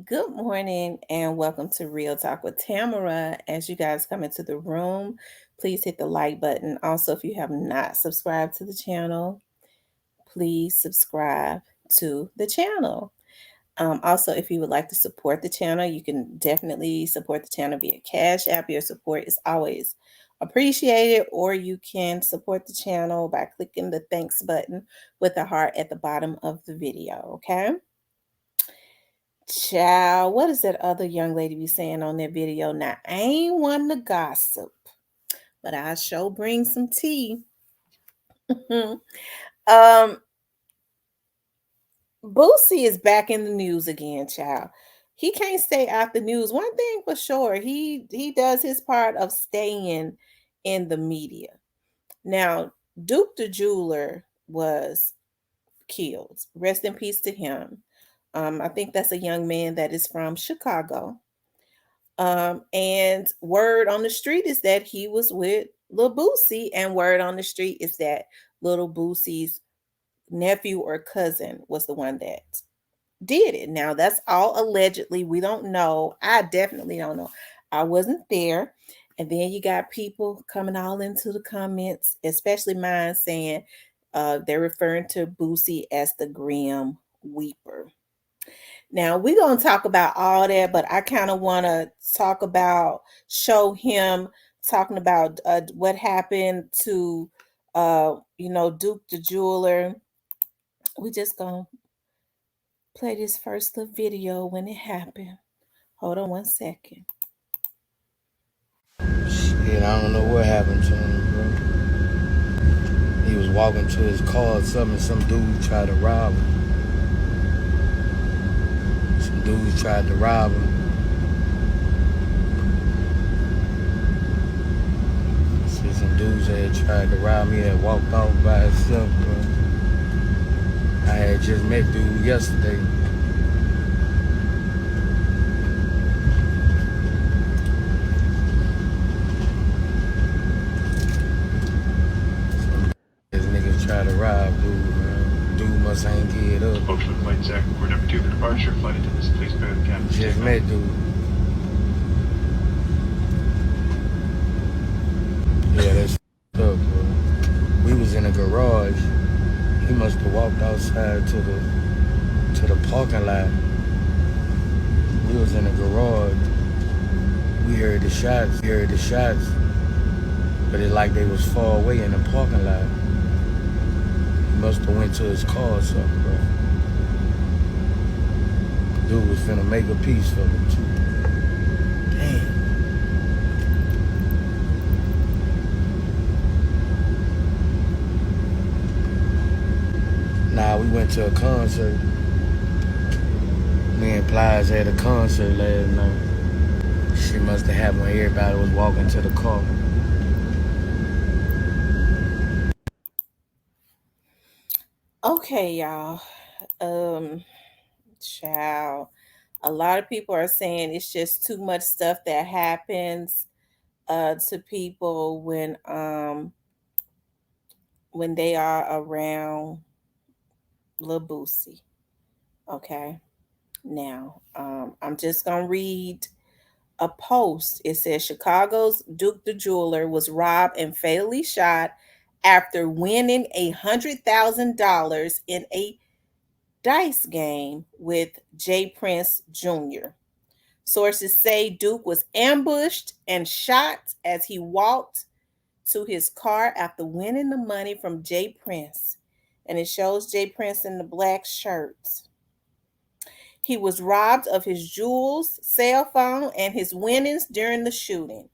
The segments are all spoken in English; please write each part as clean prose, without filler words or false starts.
Good morning and welcome to Real Talk with Tamara. As you guys come into the room, please hit the like button. Also, if you have not subscribed to the channel, please subscribe to the channel. Also, if you would like to support the channel, you can definitely support the channel via Cash App. Your support is always appreciated, or you can support the channel by clicking the thanks button with the heart at the bottom of the video, okay? Child, what is that other young lady be saying on that video? Now, I ain't one to gossip, but I sure bring some tea. um, Boosie is back in the news again, child. He can't stay out the news. One thing for sure, he does his part of staying in the media. Now, Duke the jeweler was killed. Rest in peace to him. I think that's a young man that is from Chicago. And word on the street is that he was with Lil Boosie, and word on the street is that Little Boosie's nephew or cousin was the one that did it. Now that's all allegedly. We don't know. I definitely don't know. I wasn't there. And then you got people coming all into the comments, especially mine, saying they're referring to Boosie as the Grim Weeper. Now we're gonna talk about all that, but I kind of want to talk about show him talking about what happened to Duke the jeweler. We just gonna play this first little video when it happened. Hold on one second. Shit, I don't know what happened to him, bro. He was walking to his car or something, some dude tried to rob him. Some dudes tried to rob him. See, some dudes had tried to rob me, had walked off by himself, bro. I had just met dude yesterday. This niggas tried to rob dude, man. Dude must ain't get up. Ocean flight Zach, we're number 2 for departure. Flight attendants, please bear the cabin. Just met dude. Yeah, that's up, bro. We was in a garage. He must have walked outside to the parking lot. We was in a garage. We heard the shots. But it like they was far away in the parking lot. He must have went to his car or something, bro. Dude was finna make a piece for him too. Damn. Nah, we went to a concert. Me and Plies had a concert last night. Shit must have happened when everybody was walking to the car. Okay, y'all. Child. A lot of people are saying it's just too much stuff that happens to people when they are around Lil Boosie. Okay. Now, I'm just gonna read a post. It says Chicago's Duke the jeweler was robbed and fatally shot after winning $100,000 in a dice game with J. Prince Jr. Sources say Duke was ambushed and shot as he walked to his car after winning the money from J. Prince. And it shows J. Prince in the black shirt. He was robbed of his jewels, cell phone, and his winnings during the shooting.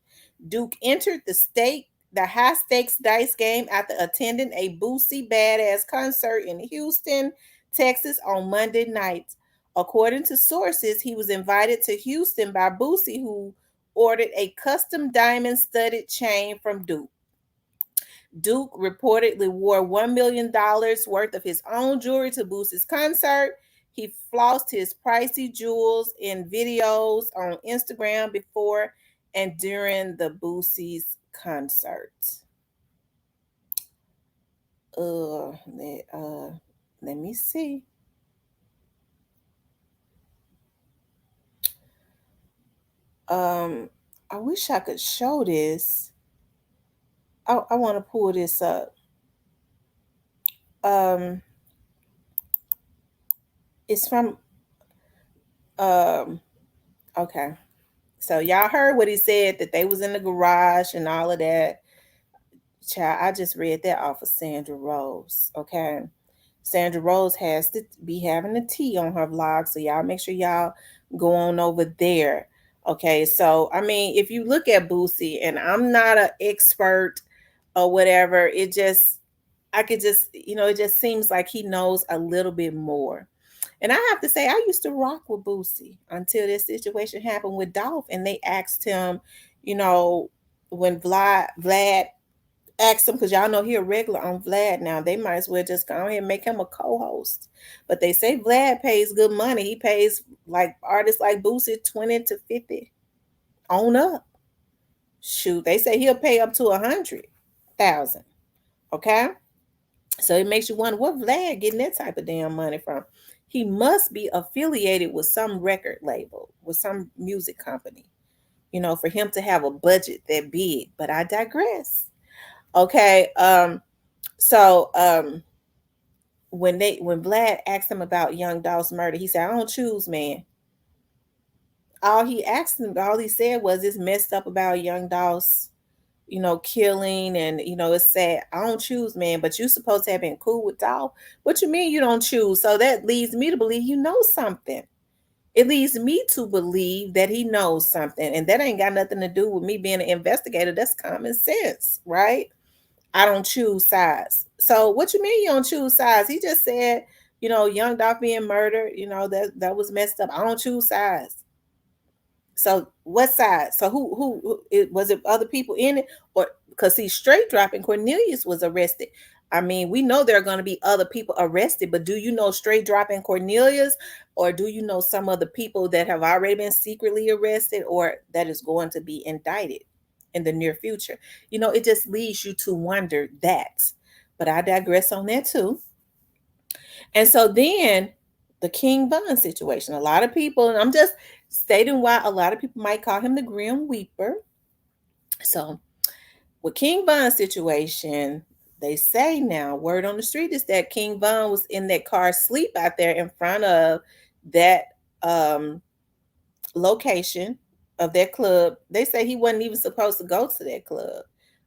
Duke entered the high stakes dice game after attending a Boosie Badass concert in Houston, Texas on Monday night. According to sources, he was invited to Houston by Boosie, who ordered a custom diamond studded chain from Duke. Duke reportedly wore $1 million worth of his own jewelry to Boosie's concert. He flossed his pricey jewels in videos on Instagram before and during the Boosie's concert. Let me see. Um, I wish I could show this. I want to pull this up. Um, it's from um. Okay, so y'all heard what he said, that they was in the garage and all of that. Child, I just read that off of Sandra Rose. Okay, Sandra Rose has to be having a tea on her vlog, so y'all make sure y'all go on over there. Okay, so I mean, if you look at Boosie, and I'm not an expert or whatever, it just, I could just, it just seems like he knows a little bit more. And I have to say, I used to rock with Boosie until this situation happened with Dolph, and they asked him, you know, when Vlad asked him, because y'all know he a regular on Vlad now. They might as well just go ahead and make him a co-host. But they say Vlad pays good money. He pays like artists like Boosie 20 to 50 on up. Shoot, they say he'll pay up to 100,000. Okay, so it makes you wonder, what Vlad getting that type of damn money from? He must be affiliated with some record label, with some music company, for him to have a budget that big. But I digress. Okay, so when Vlad asked him about Young Dolph's murder, he said, "I don't choose, man." All he said was, "It's messed up about Young Dolph's, killing, and it's sad. I don't choose, man. But you supposed to have been cool with Dolph. What you mean you don't choose?" So that leads me to believe you know something. It leads me to believe that he knows something, and that ain't got nothing to do with me being an investigator. That's common sense, right? I don't choose sides. So what you mean you don't choose sides? He just said, Young Dolph being murdered, that was messed up. I don't choose sides. So what side? So who was it, other people in it? Or because he's straight dropping, Cornelius was arrested. I mean, we know there are going to be other people arrested, but do you know straight dropping Cornelius, or do you know some of the people that have already been secretly arrested, or that is going to be indicted in the near future? It just leads you to wonder that. But I digress on that too. And so then the King Von situation. A lot of people, and I'm just stating why a lot of people might call him the Grim Weeper. So with King Von situation, they say now, word on the street is that King Von was in that car asleep out there in front of that um, location of that club. They say he wasn't even supposed to go to that club,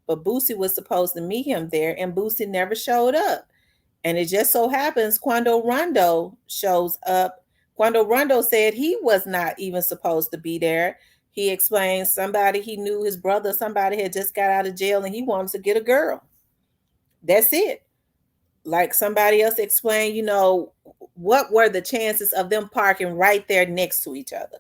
but Boosie was supposed to meet him there, and Boosie never showed up. And it just so happens Quando Rondo shows up. Quando Rondo said he was not even supposed to be there. He explained somebody he knew, his brother, somebody had just got out of jail and he wanted to get a girl. That's it. Like somebody else explained, what were the chances of them parking right there next to each other?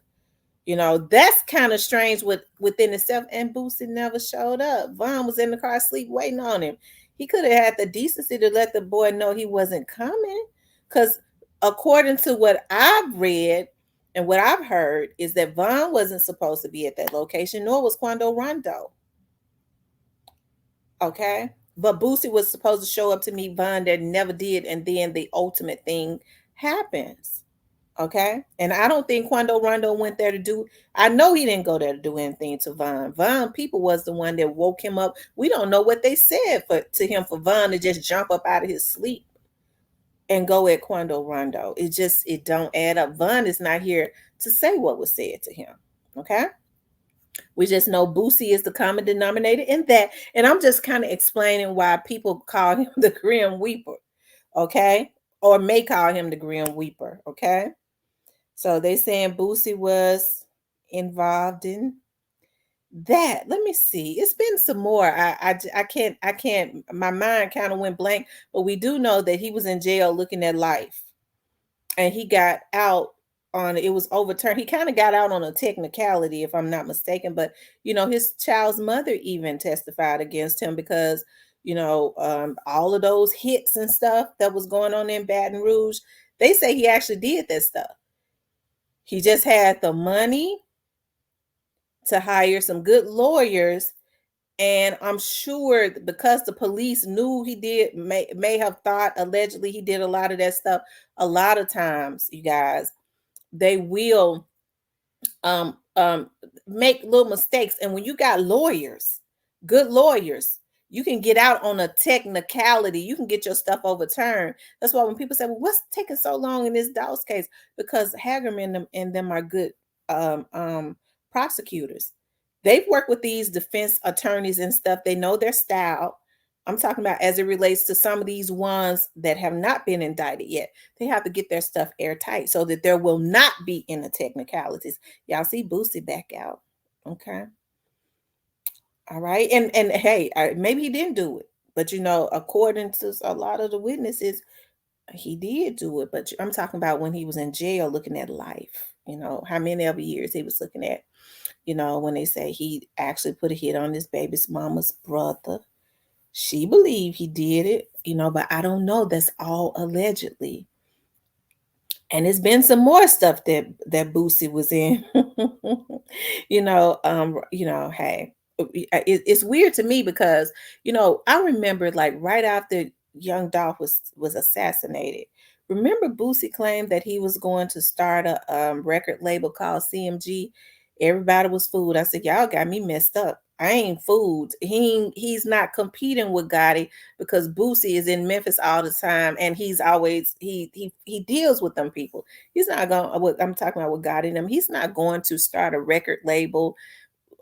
That's kind of strange within itself. And Boosie never showed up. Vaughn was in the car asleep waiting on him. He could have had the decency to let the boy know he wasn't coming. Because according to what I've read and what I've heard, is that Vaughn wasn't supposed to be at that location, nor was Quando Rondo. Okay. But Boosie was supposed to show up to meet Vaughn, that never did. And then the ultimate thing happens. Okay. And I don't think Quando Rondo went there to do, I know he didn't go there to do anything to Von. Von people was the one that woke him up. We don't know what they said to him for Von to just jump up out of his sleep and go at Quando Rondo. It don't add up. Von is not here to say what was said to him. Okay. We just know Boosie is the common denominator in that. And I'm just kind of explaining why people call him the Grim Weeper. Okay. Or may call him the Grim Weeper. Okay. So they saying Boosie was involved in that. Let me see. It's been some more. I can't. My mind kind of went blank. But we do know that he was in jail looking at life, and he got out on, it was overturned. He kind of got out on a technicality, if I'm not mistaken. But his child's mother even testified against him because all of those hits and stuff that was going on in Baton Rouge. They say he actually did that stuff. He just had the money to hire some good lawyers. And I'm sure because the police knew he did, may have thought allegedly he did a lot of that stuff. A lot of times, you guys, they will um make little mistakes. And when you got lawyers, good lawyers, you can get out on a technicality. You can get your stuff overturned. That's why when people say, well, what's taking so long in this Dawes case? Because Hagerman and them are good um um prosecutors. They've worked with these defense attorneys and stuff. They know their style. I'm talking about as it relates to some of these ones that have not been indicted yet. They have to get their stuff airtight so that there will not be any technicalities. Y'all see Boosie back out. Okay. All right. And hey, maybe he didn't do it. But according to a lot of the witnesses, he did do it. But I'm talking about when he was in jail looking at life. How many other years he was looking at. When they say he actually put a hit on his baby's mama's brother. She believed he did it, but I don't know. That's all allegedly. And it's been some more stuff that Boosie was in. Hey, it's weird to me because I remember like right after young Dolph was assassinated. Remember Boosie claimed that he was going to start a record label called CMG. Everybody was fooled. I said, y'all got me messed up. I ain't fooled. He's not competing with Gotti because Boosie is in Memphis all the time, and he's always he deals with them people. He's not going. What I'm talking about with Gotti and them. He's not going to start a record label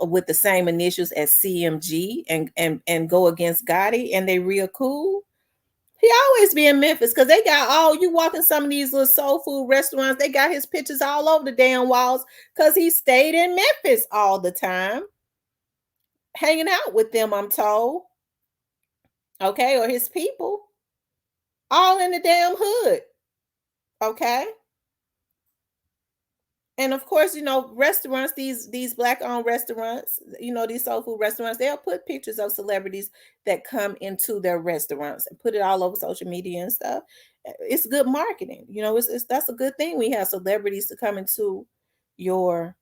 with the same initials as CMG and go against Gotti, and they real cool. He always be in Memphis because they got you walk in some of these little soul food restaurants, they got his pictures all over the damn walls because he stayed in Memphis all the time, hanging out with them, I'm told. Okay, or his people, all in the damn hood. Okay. And of course, restaurants, these black owned restaurants, these soul food restaurants, they'll put pictures of celebrities that come into their restaurants and put it all over social media and stuff. It's good marketing. That's a good thing. We have celebrities to come into your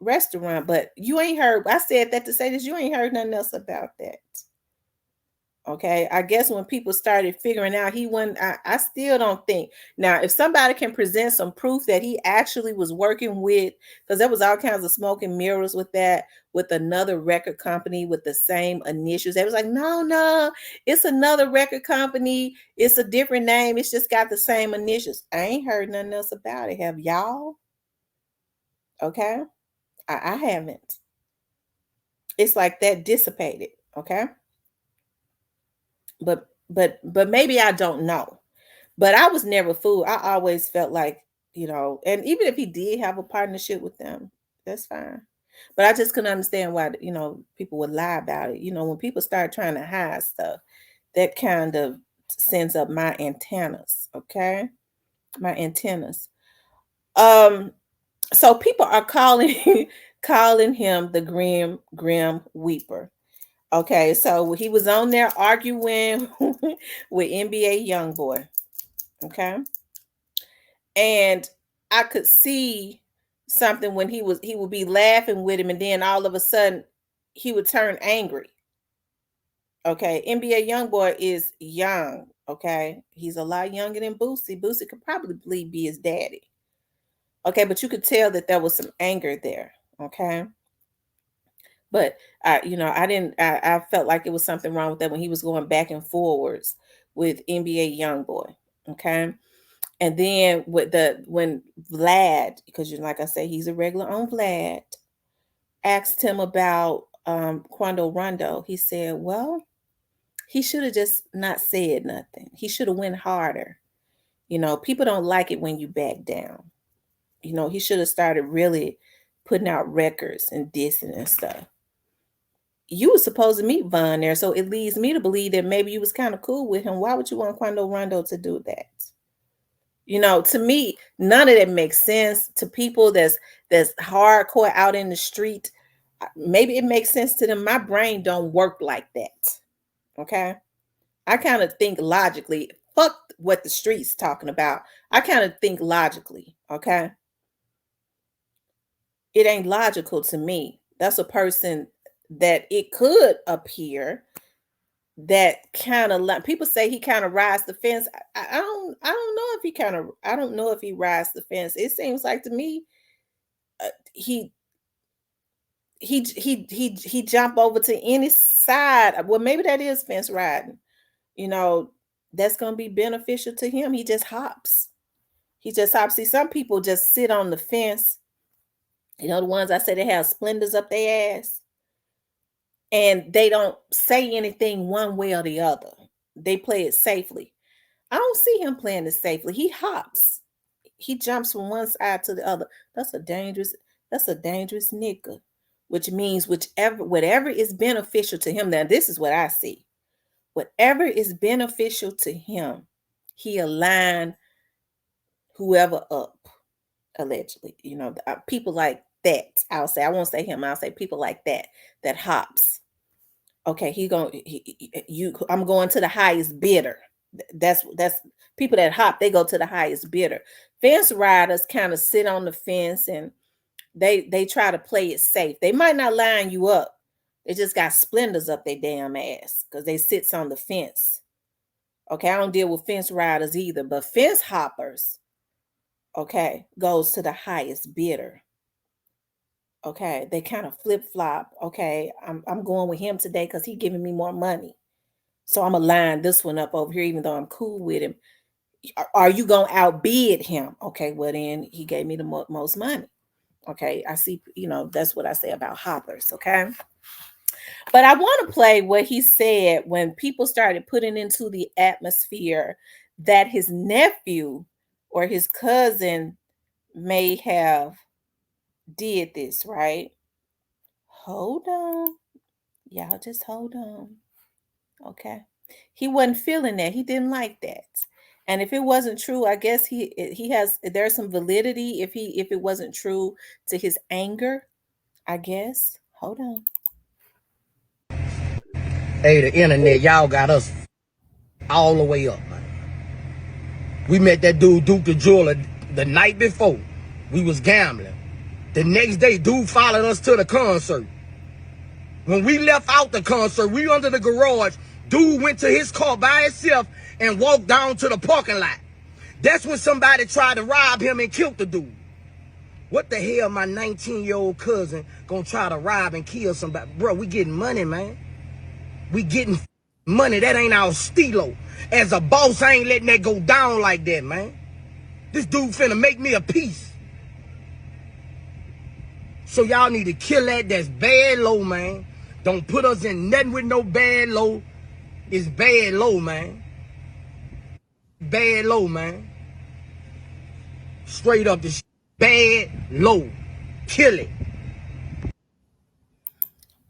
restaurant, but you ain't heard. I said that to say this. You ain't heard nothing else about that. Okay, I guess when people started figuring out he wasn't, I still don't think. Now, if somebody can present some proof that he actually was working with, because there was all kinds of smoke and mirrors with that, with another record company with the same initials. They was like, no, no, it's another record company. It's a different name. It's just got the same initials. I ain't heard nothing else about it. Have y'all? Okay, I haven't. It's like that dissipated. Okay, but maybe I don't know. But I was never fooled. I always felt like, and even if he did have a partnership with them, that's fine. But I just couldn't understand why, people would lie about it. When people start trying to hide stuff, that kind of sends up my antennas, okay? My antennas. Um, so people are calling calling him the grim weeper. Okay, so he was on there arguing with NBA YoungBoy. Okay. And I could see something when he would be laughing with him, and then all of a sudden he would turn angry. Okay, NBA YoungBoy is young. Okay, he's a lot younger than Boosie. Boosie could probably be his daddy. Okay, but you could tell that there was some anger there. Okay, but I didn't. I felt like it was something wrong with that when he was going back and forwards with NBA YoungBoy. Okay, and then when Vlad, because like I say, he's a regular on Vlad, asked him about Quando Rondo, he said, well, he should have just not said nothing. He should have went harder. People don't like it when you back down. He should have started really putting out records and dissing and stuff. You were supposed to meet Von there, so it leads me to believe that maybe you was kind of cool with him. Why would you want Quando Rondo to do that? To me, none of that makes sense to people that's hardcore out in the street. Maybe it makes sense to them. My brain don't work like that. Okay. I kind of think logically. Fuck what the streets talking about. I kind of think logically. Okay. It ain't logical to me. That's a person that it could appear that kind of people say he kind of rides the fence. I don't know if he kind of I don't know if he rides the fence. It seems like to me he he jump over to any side. Well, maybe that is fence riding. You know, that's gonna be beneficial to him. He just hops. He just hops. See, some people just sit on the fence. You know, the ones I said they have splendors up their ass, and they don't say anything one way or the other. They play it safely. I don't see him playing it safely. He hops. He jumps from one side to the other. That's a dangerous. That's a dangerous nigga. Which means whatever is beneficial to him. Now, this is what I see. Whatever is beneficial to him, he align whoever up, allegedly. You know, people like that. I'll say. I won't say him. I'll say people like that. That hops. Okay, you. I'm going to the highest bidder. That's people that hop. They go to the highest bidder. Fence riders kind of sit on the fence and they try to play it safe. They might not line you up. They just got splendors up their damn ass because they sits on the fence. Okay, I don't deal with fence riders either, but fence hoppers, okay, goes to the highest bidder. Okay, they kind of flip flop. Okay, I'm going with him today because he giving me more money. So I'm gonna line this one up over here, even though I'm cool with him. Are you gonna outbid him? Okay, well then he gave me the most money. Okay, I see. You know, that's what I say about hoppers. Okay, but I want to play what he said when people started putting into the atmosphere that his nephew or his cousin may have did this. Right? Hold on, y'all. Just hold on. Okay. He wasn't feeling that. He didn't like that. And if it wasn't true, I guess he has there's some validity if it wasn't true to his anger, I guess. Hold on. Hey, the internet, y'all got us all the way up, man. We met that dude, Duke the Jeweler, the night before. We was gambling. The next day, dude followed us to the concert. When we left out the concert, we under the garage. Dude went to his car by himself and walked down to the parking lot. That's when somebody tried to rob him and killed the dude. What the hell my 19-year-old cousin gonna try to rob and kill somebody? Bro, we getting money, man. We getting money. That ain't our stilo. As a boss, I ain't letting that go down like that, man. This dude finna make me a piece. So y'all need to kill that. That's bad low, man. Don't put us in nothing with no bad low. It's bad low, man. Bad low, man. Straight up this bad low. Kill it.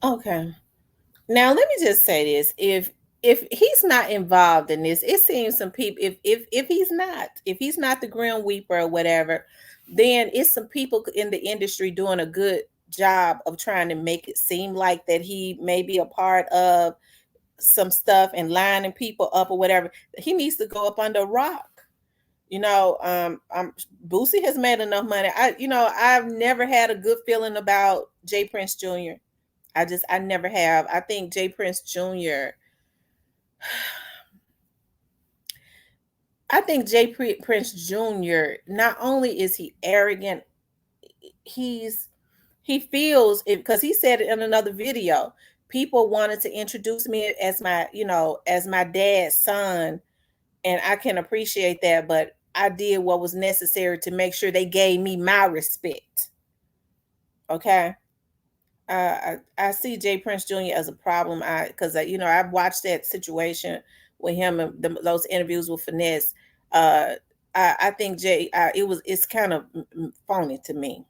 Okay. Now let me just say this. If he's not involved in this, it seems some people if he's not the grim weeper or whatever, then it's some people in the industry doing a good job of trying to make it seem like that he may be a part of some stuff and lining people up or whatever. He needs to go up under a rock. You know, Boosie has made enough money. I've never had a good feeling about Jay Prince Jr. I never have. I think Jay Prince Jr. I think Prince Jr. Not only is he arrogant, he's he feels it because he said it in another video. People wanted to introduce me as my dad's son, and I can appreciate that, but I did what was necessary to make sure they gave me my respect. Okay. I see Jay Prince Jr. as a problem. I've watched that situation with him and those interviews with Finesse. Uh, I think it's kind of phony to me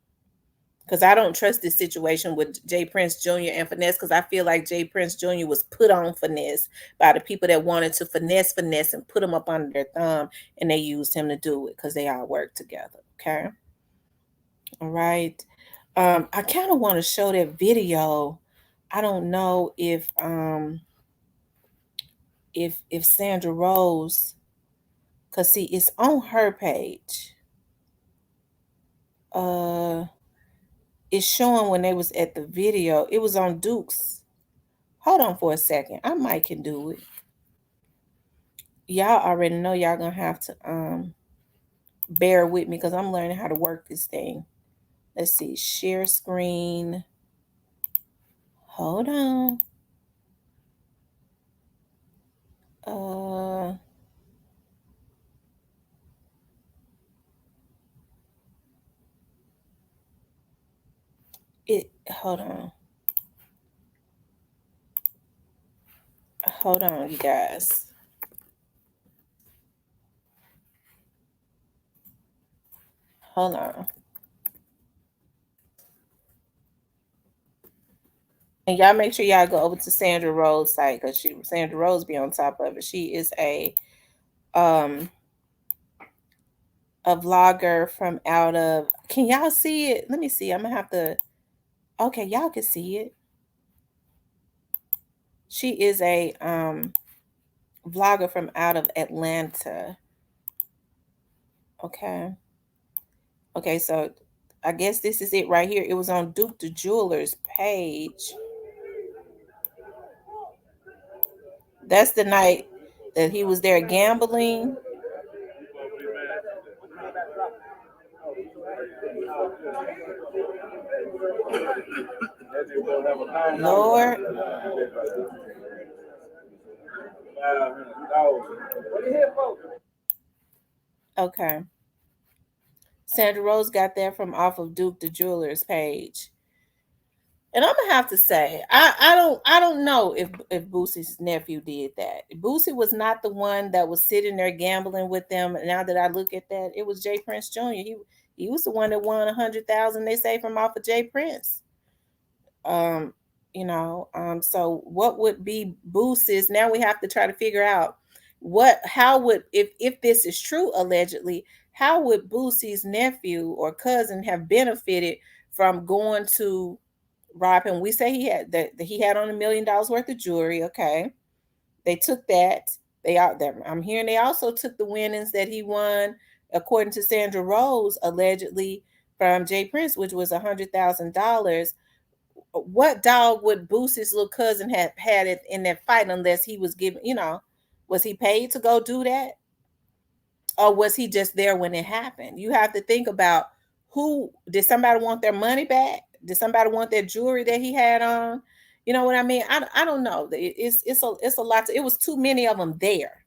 because I don't trust this situation with Jay Prince Jr. and Finesse because I feel like Jay Prince Jr. was put on Finesse by the people that wanted to finesse and put him up under their thumb, and they used him to do it because they all work together. Okay, all right. I kind of want to show that video. I don't know if Sandra Rose, cause see it's on her page. Uh, it's showing when they was at the video. It was on Duke's. Hold on for a second. I might can do it. Y'all already know y'all gonna have to bear with me because I'm learning how to work this thing. Let's see, share screen. Hold on. Uh, it. Hold on. Hold on, you guys. Hold on. And y'all make sure y'all go over to Sandra Rose site because Sandra Rose be on top of it. She is um a vlogger from out of, can y'all see it? Let me see. I'm gonna have to, okay, y'all can see it. She is a vlogger from out of Atlanta. Okay. Okay, so I guess this is it right here. It was on Duke the Jeweler's page. That's the night that he was there gambling. Lord. Okay. Sandra Rose got that from off of Duke the Jeweler's page. And I'm gonna have to say, I don't know if Boosie's nephew did that. Boosie was not the one that was sitting there gambling with them. Now that I look at that, it was Jay Prince Jr. He was the one that won 100,000. They say from off of Jay Prince. Um, so what would be Boosie's? Now we have to try to figure out how would, if this is true allegedly, how would Boosie's nephew or cousin have benefited from going to rob him? We say that he had on $1 million worth of jewelry. Okay, they took that. They out there. I'm hearing they also took the winnings that he won, according to Sandra Rose, allegedly from Jay Prince, which was $100,000. What dog would Boosie's little cousin have had it in that fight unless he was given? Was he paid to go do that, or was he just there when it happened? You have to think about, who did somebody want their money back? Did somebody want their jewelry that he had on? You know what I mean? I don't know. It's a lot. It was too many of them there.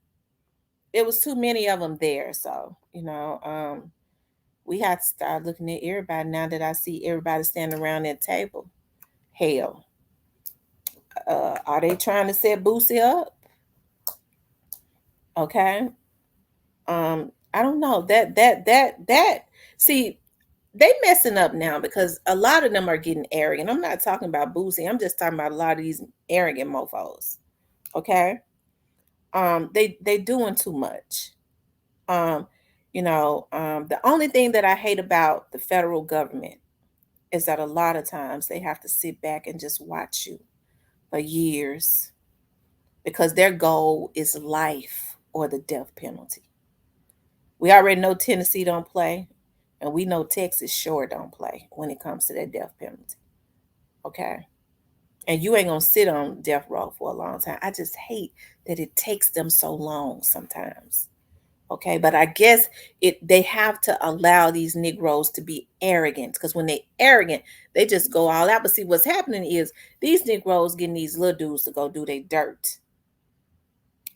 It was too many of them there. So we have to start looking at everybody now that I see everybody standing around that table. Hell, are they trying to set Boosie up? Okay. I don't know. That see, they messing up now because a lot of them are getting arrogant. I'm not talking about Boosie. I'm just talking about a lot of these arrogant mofos. Okay. They doing too much. Um, the only thing that I hate about the federal government is that a lot of times they have to sit back and just watch you for years because their goal is life or the death penalty. We already know Tennessee don't play, and we know Texas sure don't play when it comes to that death penalty. Okay. And you ain't gonna sit on death row for a long time. I just hate that it takes them so long sometimes. Okay, but I guess they have to allow these Negroes to be arrogant, because when they arrogant, they just go all out. But see, what's happening is these Negroes getting these little dudes to go do their dirt,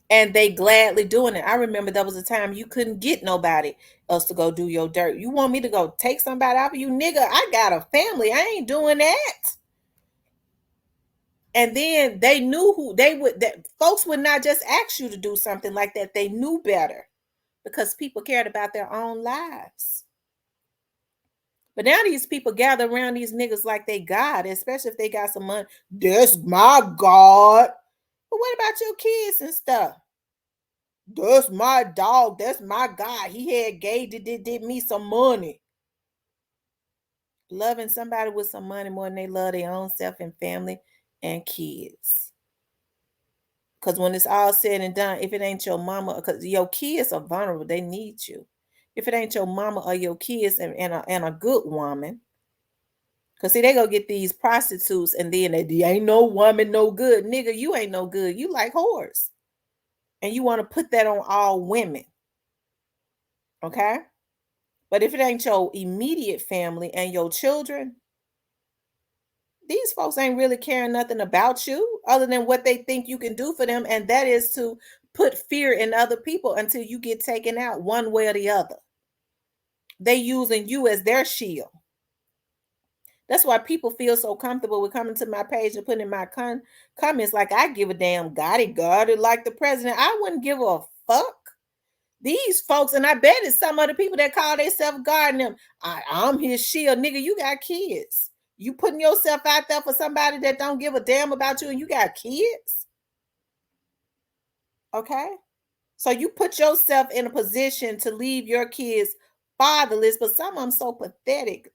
and they gladly doing it. I remember there was a time you couldn't get nobody else to go do your dirt. You want me to go take somebody out of you, nigga? I got a family. I ain't doing that. And then they knew who they would. That folks would not just ask you to do something like that. They knew better because people cared about their own lives. But now these people gather around these niggas like they God, especially if they got some money. That's my God. But what about your kids and stuff? That's my dog. That's my guy. He had gay, did me some money. Loving somebody with some money more than they love their own self and family and kids. Because when it's all said and done, if it ain't your mama, because your kids are vulnerable, they need you. If it ain't your mama or your kids and a good woman, because see, they go get these prostitutes and then they ain't no woman no good. Nigga, you ain't no good. You like whores. And you want to put that on all women. Okay? But if it ain't your immediate family and your children, These folks ain't really caring nothing about you other than what they think you can do for them, and that is to put fear in other people until you get taken out one way or the other. They using you as their shield. That's why people feel so comfortable with coming to my page and putting in my comments like I give a damn God it like the president. I wouldn't give a fuck. These folks, and I bet it's some of the people that call themselves guarding them. I'm his shield, nigga. You got kids. You putting yourself out there for somebody that don't give a damn about you, and you got kids. Okay, so you put yourself in a position to leave your kids fatherless, but some of them so pathetic.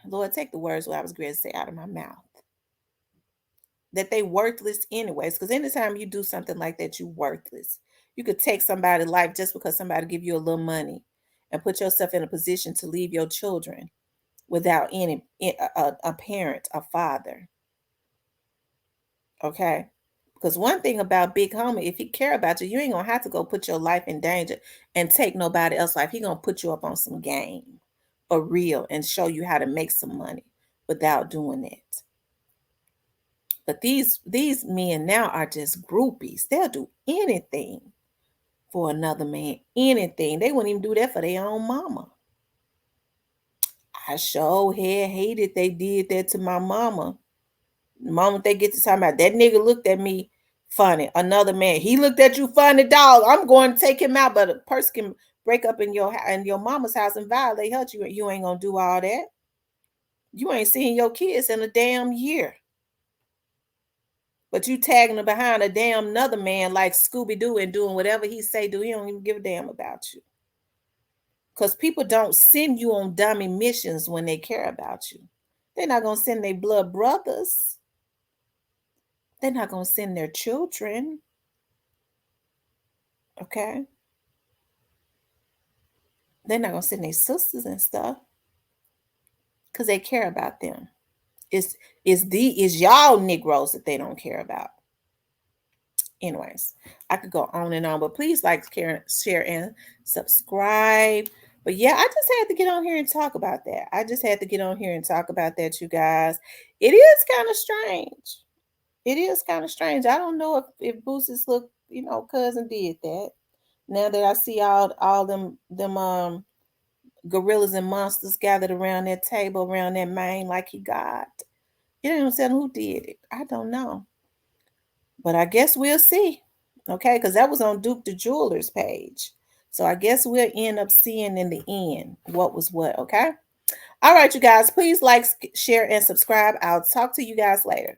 Lord, take the words what I was going to say out of my mouth. That they worthless anyways. Because anytime you do something like that, you worthless. You could take somebody's life just because somebody give you a little money and put yourself in a position to leave your children without any a parent, a father. Okay. Because one thing about Big Homie, if he care about you, you ain't gonna have to go put your life in danger and take nobody else's life. He gonna put you up on some game for real and show you how to make some money without doing that. But these men now are just groupies. They'll do anything for another man. Anything. They wouldn't even do that for their own mama. I sure had hated they did that to my mama. The moment they get to talking about that nigga looked at me funny. Another man, he looked at you funny, dog. I'm going to take him out. But a person can break up in your mama's house and violate her. You ain't gonna do all that. You ain't seen your kids in a damn year. But you tagging them behind a damn another man like Scooby Doo and doing whatever he say do. He don't even give a damn about you. Because people don't send you on dummy missions when they care about you. They're not gonna send their blood brothers. They're not gonna send their children. Okay. They're not gonna send their sisters and stuff because they care about them. It's it's y'all Negroes that they don't care about. Anyways, I could go on and on, but please like, share, and subscribe. But yeah, I just had to get on here and talk about that. I just had to get on here and talk about that, you guys. It is kind of strange. It is kind of strange. I don't know if Boosie's look, cousin did that. Now that I see all them gorillas and monsters gathered around that table, around that man like he got. You know what I'm saying? Who did it? I don't know. But I guess we'll see. Okay, because that was on Duke the Jeweler's page. So I guess we'll end up seeing in the end what was what. Okay. All right, you guys, please like, share, and subscribe. I'll talk to you guys later.